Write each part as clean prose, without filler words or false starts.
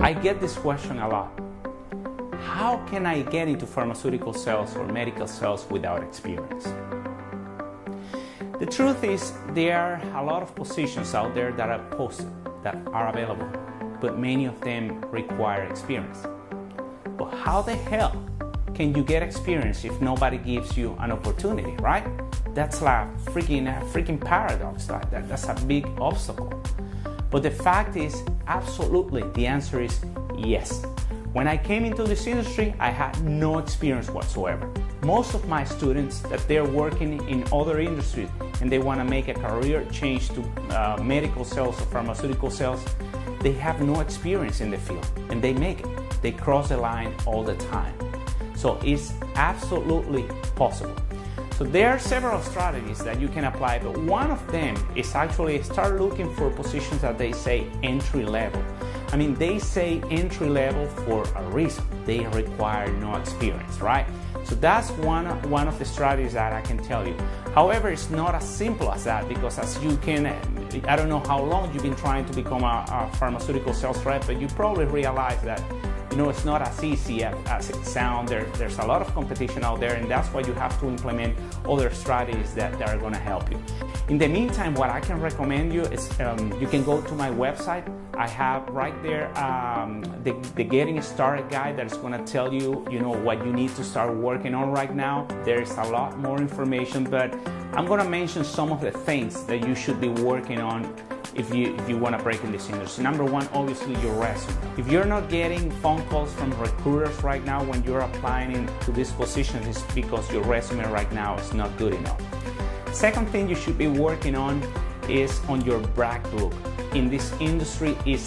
I get this question a lot. How can I get into pharmaceutical sales or medical sales without experience? The truth is, there are a lot of positions out there that are posted, that are available, but many of them require experience. But how the hell can you get experience if nobody gives you an opportunity, right? That's like a freaking paradox. That's a big obstacle. But the fact is, absolutely, the answer is yes. When I came into this industry, I had no experience whatsoever. Most of my students that they're working in other industries and they want to make a career change to medical sales or pharmaceutical sales, they have no experience in the field and they make it. They cross the line all the time. So it's absolutely possible. So there are several strategies that you can apply, but one of them is actually start looking for positions that they say entry level. I mean, they say entry level for a reason. They require no experience, right? So that's one of the strategies that I can tell you. However, it's not as simple as that, because as you can, I don't know how long you've been trying to become a pharmaceutical sales rep, but you probably realize that it's not as easy as it sounds. There's a lot of competition out there, and that's why you have to implement other strategies that are going to help you. In the meantime, what I can recommend you is you can go to my website. I have right there the Getting Started guide that is going to tell you, what you need to start working on right now. There's a lot more information, but I'm going to mention some of the things that you should be working on if you want to break in this industry. Number one, obviously your resume. If you're not getting phone calls from recruiters right now when you're applying to this position, it's because your resume right now is not good enough. Second thing you should be working on is on your brag book. In this industry, it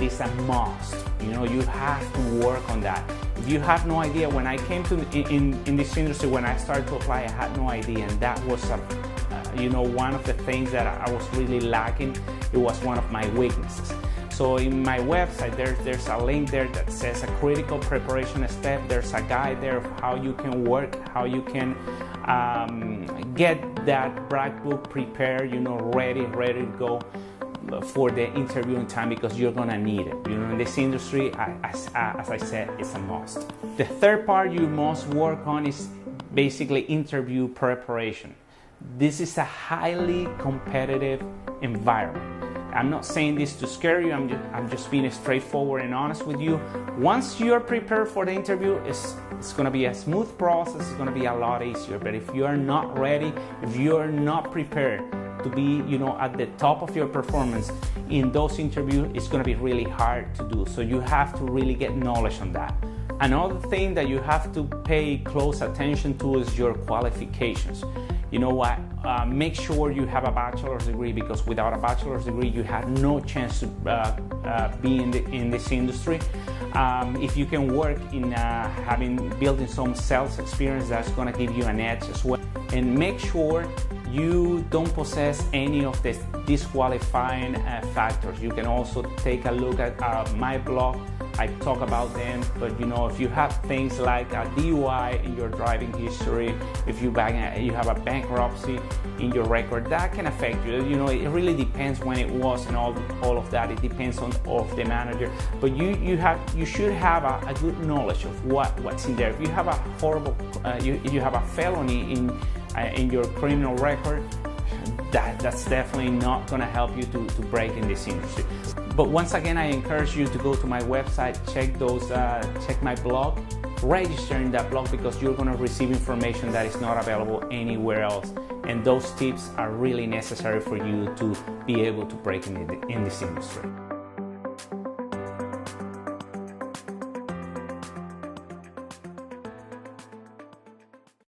is a must. You have to work on that. If you have no idea, when I came to in this industry, when I started to apply, I had no idea, and that was one of the things that I was really lacking. It was one of my weaknesses. So in my website, there's a link there that says a critical preparation step. There's a guide there of how you can work, how you can get that brag book prepared, ready to go for the interview in time, because you're gonna need it. In this industry, as I said, it's a must. The third part you must work on is basically interview preparation. This is a highly competitive environment. I'm not saying this to scare you, I'm just being straightforward and honest with you. Once you're prepared for the interview, it's going to be a smooth process, it's going to be a lot easier. But if you are not ready, if you're not prepared to be at the top of your performance in those interviews, it's going to be really hard to do. So you have to really get knowledge on that. Another thing that you have to pay close attention to is your qualifications. Make sure you have a bachelor's degree, because without a bachelor's degree, you have no chance to be in this industry. If you can work in building some sales experience, that's going to give you an edge as well. And make sure you don't possess any of the disqualifying factors. You can also take a look at my blog. I talk about them, but if you have things like a DUI in your driving history, if you have a bankruptcy in your record, that can affect you. It really depends when it was and all of that. It depends on the manager, but you should have a good knowledge of what's in there. If you have a horrible, you have a felony in your criminal record, that's definitely not going to help you to break in this industry. But once again, I encourage you to go to my website, check my blog, register in that blog, because you're going to receive information that is not available anywhere else. And those tips are really necessary for you to be able to break in this industry.